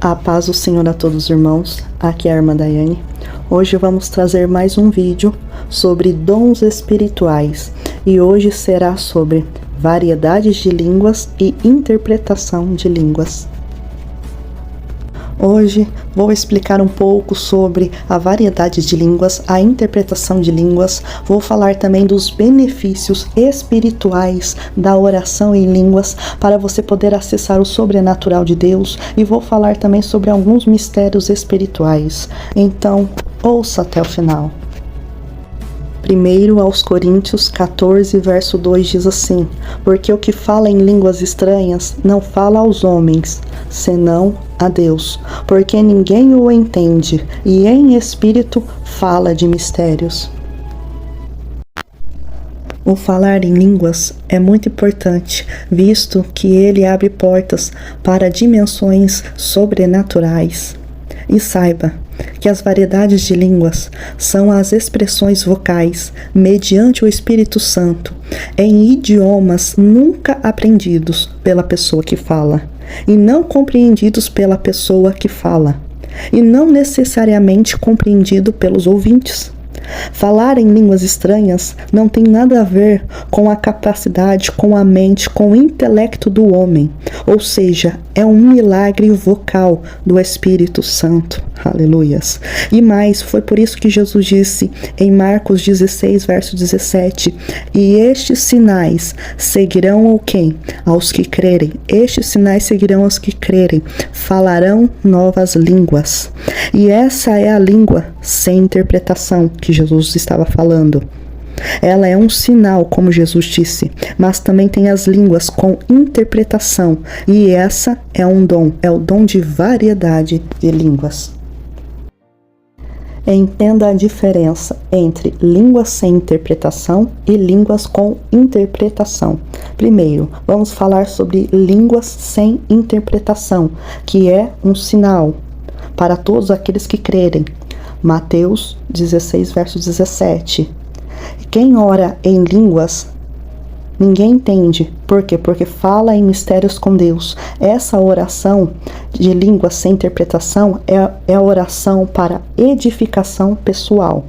A paz do Senhor a todos os irmãos, aqui é a irmã Daiane. Hoje vamos trazer mais um vídeo sobre dons espirituais e hoje será sobre variedades de línguas e interpretação de línguas. Hoje vou explicar um pouco sobre a variedade de línguas, a interpretação de línguas. Vou falar também dos benefícios espirituais da oração em línguas para você poder acessar o sobrenatural de Deus, e vou falar também sobre alguns mistérios espirituais. Então, ouça até o final. 1 aos Coríntios 14, verso 2 diz assim: porque o que fala em línguas estranhas não fala aos homens, senão a Deus, porque ninguém o entende, e em espírito fala de mistérios. O falar em línguas é muito importante, visto que ele abre portas para dimensões sobrenaturais. E saiba que as variedades de línguas são as expressões vocais, mediante o Espírito Santo, em idiomas nunca aprendidos pela pessoa que fala, e não compreendidos pela pessoa que fala, e não necessariamente compreendido pelos ouvintes. Falar em línguas estranhas não tem nada a ver com a capacidade, com a mente, com o intelecto do homem. Ou seja, é um milagre vocal do Espírito Santo. Aleluias. E mais, foi por isso que Jesus disse em Marcos 16, verso 17: e estes sinais seguirão ao quem? Aos que crerem. Estes sinais seguirão aos que crerem. Falarão novas línguas. E essa é a língua sem interpretação que Jesus estava falando. Ela é um sinal, como Jesus disse, mas também tem as línguas com interpretação, e essa é um dom, é o dom de variedade de línguas. Entenda a diferença entre línguas sem interpretação e línguas com interpretação. Primeiro, vamos falar sobre línguas sem interpretação, que é um sinal para todos aqueles que crerem. Mateus 16, verso 17. Quem ora em línguas, ninguém entende. Por quê? Porque fala em mistérios com Deus. Essa oração de línguas sem interpretação é a oração para edificação pessoal.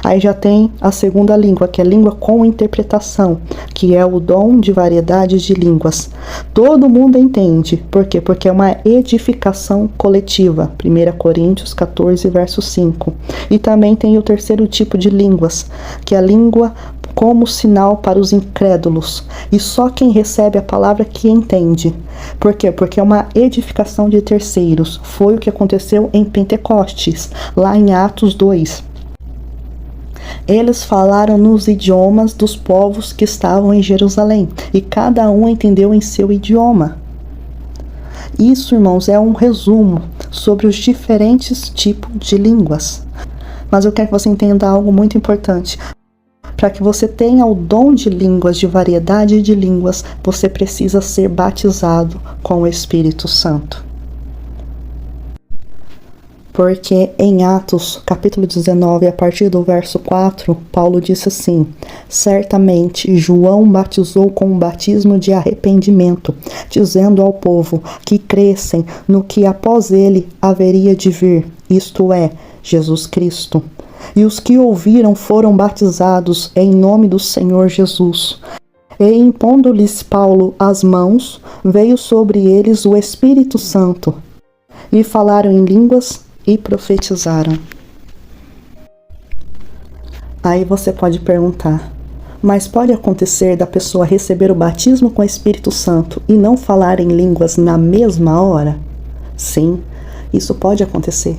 Aí já tem a segunda língua, que é a língua com interpretação, que é o dom de variedades de línguas. Todo mundo entende. Por quê? Porque é uma edificação coletiva. 1 Coríntios 14, verso 5. E também tem o terceiro tipo de línguas, que é a língua como sinal para os incrédulos. E só quem recebe a palavra que entende. Por quê? Porque é uma edificação de terceiros. Foi o que aconteceu em Pentecostes, lá em Atos 2. Eles falaram nos idiomas dos povos que estavam em Jerusalém, e cada um entendeu em seu idioma. Isso, irmãos, é um resumo sobre os diferentes tipos de línguas. Mas eu quero que você entenda algo muito importante. Para que você tenha o dom de línguas, de variedade de línguas, você precisa ser batizado com o Espírito Santo. Porque em Atos, capítulo 19, a partir do verso 4, Paulo disse assim: certamente João batizou com um batismo de arrependimento, dizendo ao povo que crescem no que após ele haveria de vir, isto é, Jesus Cristo. E os que ouviram foram batizados em nome do Senhor Jesus. E impondo-lhes Paulo as mãos, veio sobre eles o Espírito Santo, e falaram em línguas e profetizaram. Aí você pode perguntar: mas pode acontecer da pessoa receber o batismo com o Espírito Santo e não falar em línguas na mesma hora? Sim, isso pode acontecer.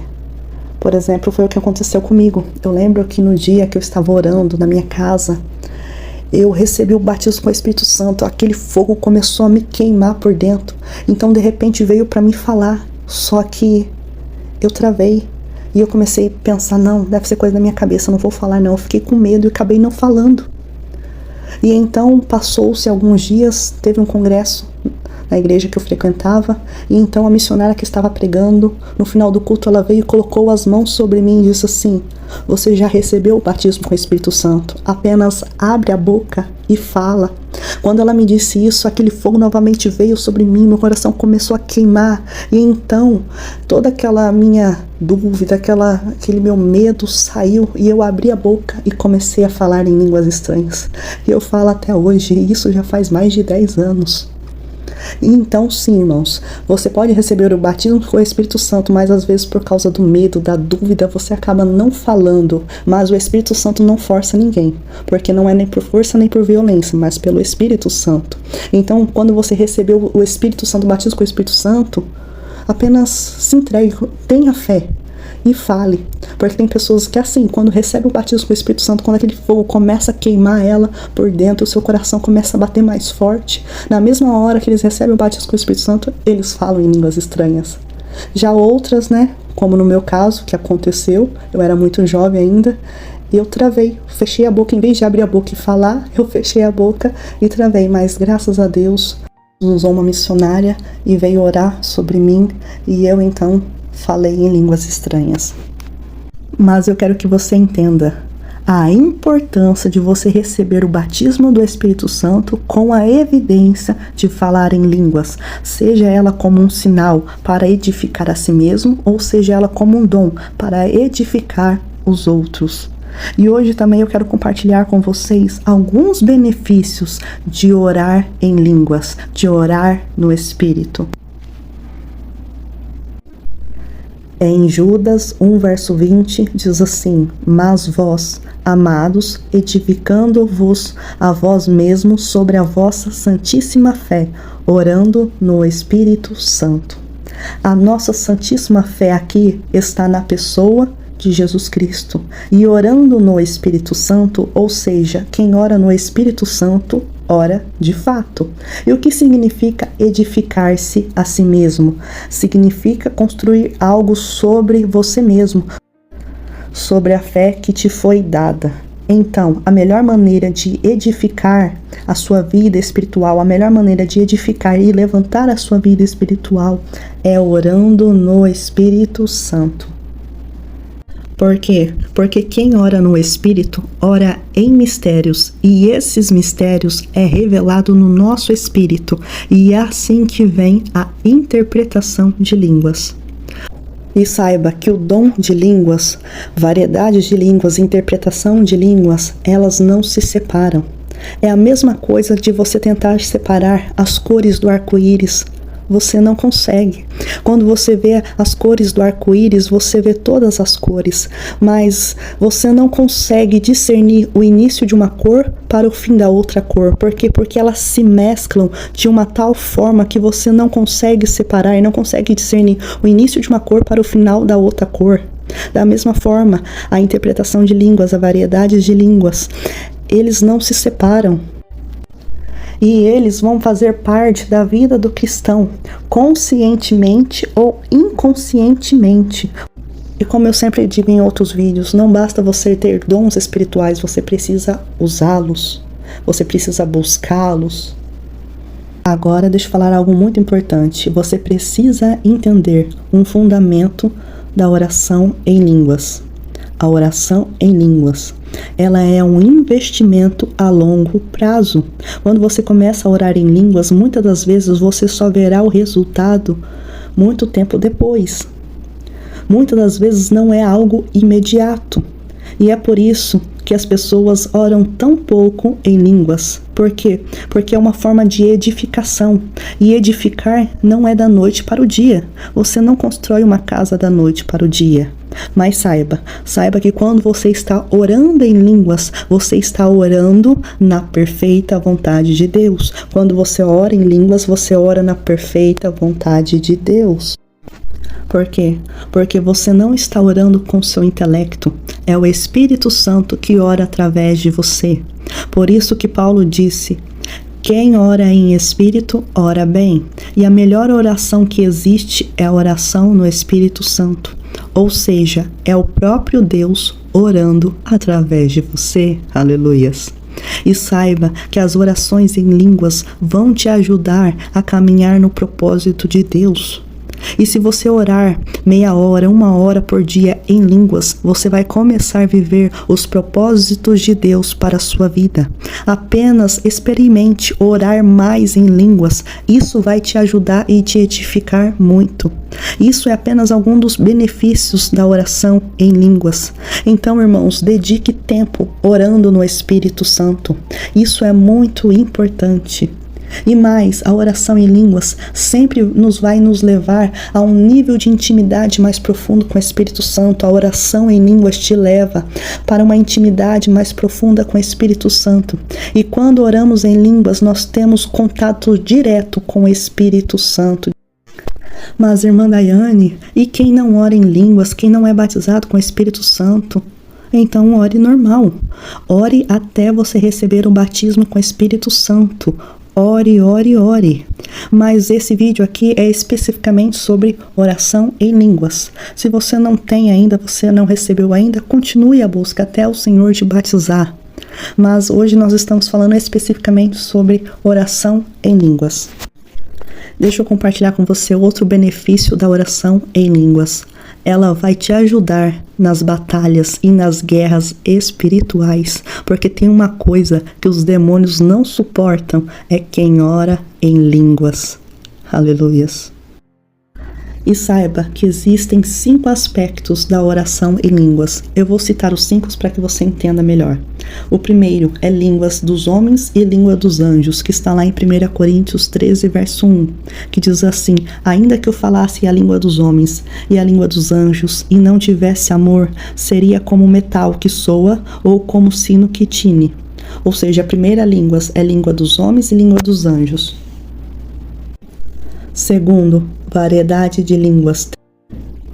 Por exemplo, foi o que aconteceu comigo. Eu lembro que no dia que eu estava orando na minha casa, eu recebi o batismo com o Espírito Santo. Aquele fogo começou a me queimar por dentro. Então, de repente, veio para me falar. Só que eu travei e eu comecei a pensar: não, deve ser coisa da minha cabeça, não vou falar não. Eu fiquei com medo e acabei não falando. E então passou-se alguns dias, teve um congresso na igreja que eu frequentava, e então a missionária que estava pregando, no final do culto ela veio e colocou as mãos sobre mim e disse assim: você já recebeu o batismo com o Espírito Santo, apenas abre a boca e fala. Quando ela me disse isso, aquele fogo novamente veio sobre mim, meu coração começou a queimar, e então toda aquela minha dúvida, aquele meu medo saiu, e eu abri a boca e comecei a falar em línguas estranhas. E eu falo até hoje, e isso já faz mais de 10 anos. E então sim, irmãos, você pode receber o batismo com o Espírito Santo, mas às vezes por causa do medo, da dúvida, você acaba não falando. Mas o Espírito Santo não força ninguém, porque não é nem por força nem por violência, mas pelo Espírito Santo. Então, quando você recebeu o Espírito Santo, o batismo com o Espírito Santo, apenas se entregue, tenha fé e fale, porque tem pessoas que assim, quando recebe o batismo com o Espírito Santo, quando aquele fogo começa a queimar ela por dentro, o seu coração começa a bater mais forte, na mesma hora que eles recebem o batismo com o Espírito Santo, eles falam em línguas estranhas. Já outras, né, como no meu caso, que aconteceu, eu era muito jovem ainda, eu travei, fechei a boca, em vez de abrir a boca e falar, eu fechei a boca e travei, mas graças a Deus, usou uma missionária e veio orar sobre mim, e eu então falei em línguas estranhas. Mas eu quero que você entenda a importância de você receber o batismo do Espírito Santo com a evidência de falar em línguas, seja ela como um sinal para edificar a si mesmo, ou seja ela como um dom para edificar os outros. E hoje também eu quero compartilhar com vocês alguns benefícios de orar em línguas, de orar no Espírito. Em Judas 1, verso 20, diz assim: mas vós, amados, edificando-vos a vós mesmos sobre a vossa santíssima fé, orando no Espírito Santo. A nossa santíssima fé aqui está na pessoa de Jesus Cristo. E orando no Espírito Santo, ou seja, quem ora no Espírito Santo, ora de fato. E o que significa edificar-se a si mesmo? Significa construir algo sobre você mesmo, sobre a fé que te foi dada. Então, a melhor maneira de edificar a sua vida espiritual, a melhor maneira de edificar e levantar a sua vida espiritual é orando no Espírito Santo. Por quê? Porque quem ora no Espírito, ora em mistérios, e esses mistérios é revelado no nosso espírito, e é assim que vem a interpretação de línguas. E saiba que o dom de línguas, variedades de línguas, interpretação de línguas, elas não se separam. É a mesma coisa de você tentar separar as cores do arco-íris. Você não consegue. Quando você vê as cores do arco-íris, você vê todas as cores, mas você não consegue discernir o início de uma cor para o fim da outra cor. Por quê? Porque elas se mesclam de uma tal forma que você não consegue separar e não consegue discernir o início de uma cor para o final da outra cor. Da mesma forma, a interpretação de línguas, a variedade de línguas, eles não se separam. E eles vão fazer parte da vida do cristão, conscientemente ou inconscientemente. E como eu sempre digo em outros vídeos, não basta você ter dons espirituais, você precisa usá-los, você precisa buscá-los. Agora, deixa eu falar algo muito importante. Você precisa entender um fundamento da oração em línguas. A oração em línguas, ela é um investimento a longo prazo. Quando você começa a orar em línguas, muitas das vezes você só verá o resultado muito tempo depois. Muitas das vezes não é algo imediato. E é por isso que as pessoas oram tão pouco em línguas. Por quê? Porque é uma forma de edificação. E edificar não é da noite para o dia. Você não constrói uma casa da noite para o dia. Mas saiba que quando você está orando em línguas, você está orando na perfeita vontade de Deus. Quando você ora em línguas, você ora na perfeita vontade de Deus. Por quê? Porque você não está orando com seu intelecto. É o Espírito Santo que ora através de você. Por isso que Paulo disse: quem ora em espírito, ora bem. E a melhor oração que existe é a oração no Espírito Santo. Ou seja, é o próprio Deus orando através de você. Aleluias. E saiba que as orações em línguas vão te ajudar a caminhar no propósito de Deus. E se você orar meia hora, 1 hora por dia em línguas, você vai começar a viver os propósitos de Deus para a sua vida. Apenas experimente orar mais em línguas. Isso vai te ajudar e te edificar muito. Isso é apenas algum dos benefícios da oração em línguas. Então, irmãos, dedique tempo orando no Espírito Santo. Isso é muito importante. E mais, a oração em línguas sempre vai nos levar a um nível de intimidade mais profundo com o Espírito Santo. A oração em línguas te leva para uma intimidade mais profunda com o Espírito Santo. E quando oramos em línguas, nós temos contato direto com o Espírito Santo. Mas, irmã Daiane, e quem não ora em línguas, quem não é batizado com o Espírito Santo? Então ore normal. Ore até você receber o batismo com o Espírito Santo. Ore, ore, ore. Mas esse vídeo aqui é especificamente sobre oração em línguas. Se você não tem ainda, você não recebeu ainda, continue a busca até o Senhor te batizar. Mas hoje nós estamos falando especificamente sobre oração em línguas. Deixa eu compartilhar com você outro benefício da oração em línguas. Ela vai te ajudar nas batalhas e nas guerras espirituais, porque tem uma coisa que os demônios não suportam, é quem ora em línguas. Aleluias. E saiba que existem 5 aspectos da oração em línguas. Eu vou citar os 5 para que você entenda melhor. O primeiro é línguas dos homens e língua dos anjos, que está lá em 1 Coríntios 13, verso 1, que diz assim: ainda que eu falasse a língua dos homens e a língua dos anjos e não tivesse amor, seria como metal que soa ou como sino que tine. Ou seja, a primeira língua é língua dos homens e língua dos anjos. Segundo, variedade de línguas.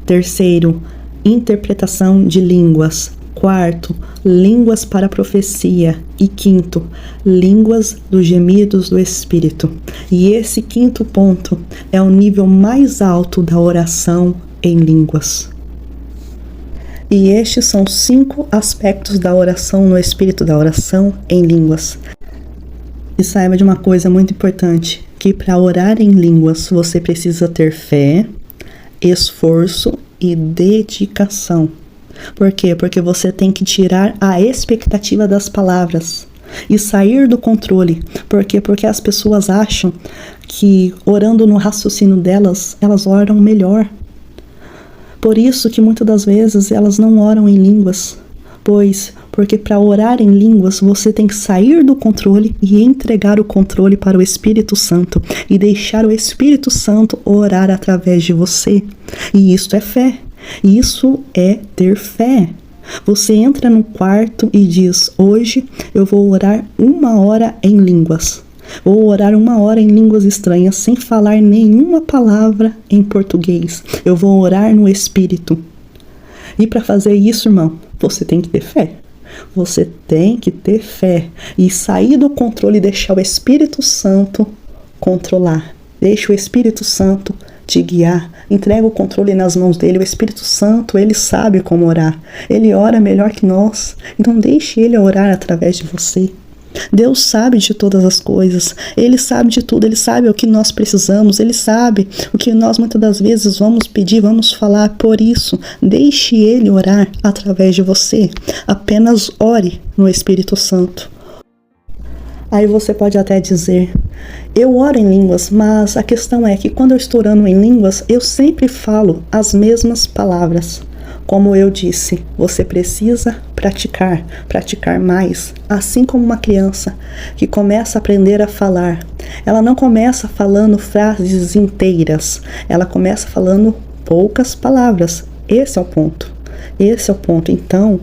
Terceiro, interpretação de línguas. Quarto, línguas para profecia. E quinto, línguas dos gemidos do Espírito. E esse 5º ponto é o nível mais alto da oração em línguas. E estes são 5 aspectos da oração no Espírito, da oração em línguas. E saiba de uma coisa muito importante, que para orar em línguas você precisa ter fé, esforço e dedicação. Por quê? Porque você tem que tirar a expectativa das palavras e sair do controle. Por quê? Porque as pessoas acham que orando no raciocínio delas, elas oram melhor. Por isso que muitas das vezes elas não oram em línguas. Porque para orar em línguas você tem que sair do controle e entregar o controle para o Espírito Santo e deixar o Espírito Santo orar através de você. E isso é fé. Isso é ter fé. Você entra no quarto e diz: hoje eu vou orar 1 hora em línguas. Vou orar 1 hora em línguas estranhas sem falar nenhuma palavra em português. Eu vou orar no Espírito. E para fazer isso, irmão, você tem que ter fé. Você tem que ter fé e sair do controle e deixar o Espírito Santo controlar. Deixa o Espírito Santo te guiar. Entrega o controle nas mãos dele. O Espírito Santo, ele sabe como orar. Ele ora melhor que nós. Então deixe ele orar através de você. Deus sabe de todas as coisas, Ele sabe de tudo, Ele sabe o que nós precisamos, Ele sabe o que nós muitas das vezes vamos pedir, vamos falar. Por isso, deixe Ele orar através de você. Apenas ore no Espírito Santo. Aí você pode até dizer: eu oro em línguas, mas a questão é que quando eu estou orando em línguas, eu sempre falo as mesmas palavras. Como eu disse, você precisa praticar mais. Assim como uma criança que começa a aprender a falar, ela não começa falando frases inteiras, ela começa falando poucas palavras. Esse é o ponto. Então,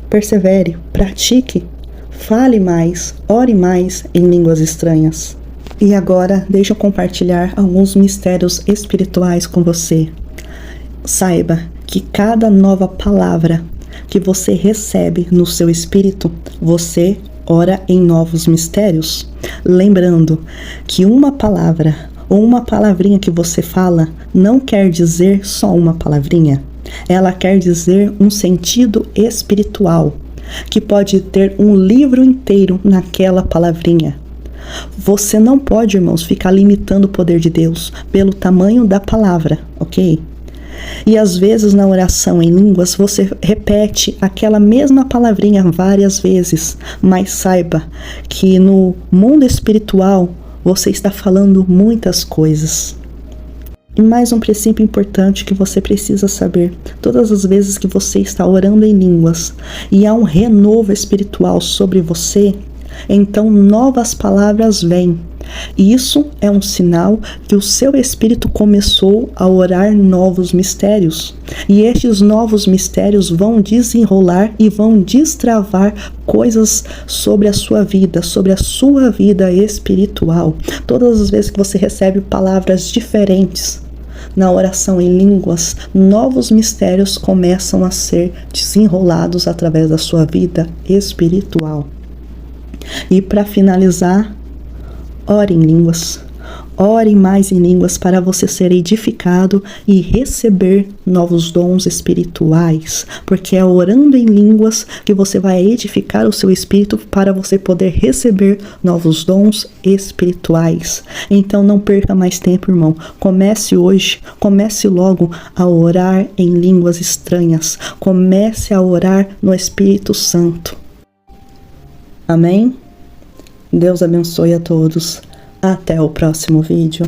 persevere, pratique, fale mais, ore mais em línguas estranhas. E agora, deixa eu compartilhar alguns mistérios espirituais com você. Saiba que cada nova palavra que você recebe no seu espírito, você ora em novos mistérios. Lembrando que uma palavra ou uma palavrinha que você fala não quer dizer só uma palavrinha. Ela quer dizer um sentido espiritual. que pode ter um livro inteiro naquela palavrinha. Você não pode, irmãos, ficar limitando o poder de Deus pelo tamanho da palavra, ok? E às vezes na oração em línguas você repete aquela mesma palavrinha várias vezes, mas saiba que no mundo espiritual você está falando muitas coisas. E mais um princípio importante que você precisa saber: todas as vezes que você está orando em línguas e há um renovo espiritual sobre você, então novas palavras vêm. E isso é um sinal que o seu espírito começou a orar novos mistérios. E estes novos mistérios vão desenrolar e vão destravar coisas sobre a sua vida espiritual. Todas as vezes que você recebe palavras diferentes na oração em línguas, novos mistérios começam a ser desenrolados através da sua vida espiritual. E para finalizar, ore em línguas. Ore mais em línguas para você ser edificado e receber novos dons espirituais, porque é orando em línguas que você vai edificar o seu espírito para você poder receber novos dons espirituais. Então não perca mais tempo, irmão. Comece hoje, comece logo a orar em línguas estranhas. Comece a orar no Espírito Santo. Amém? Deus abençoe a todos. Até o próximo vídeo.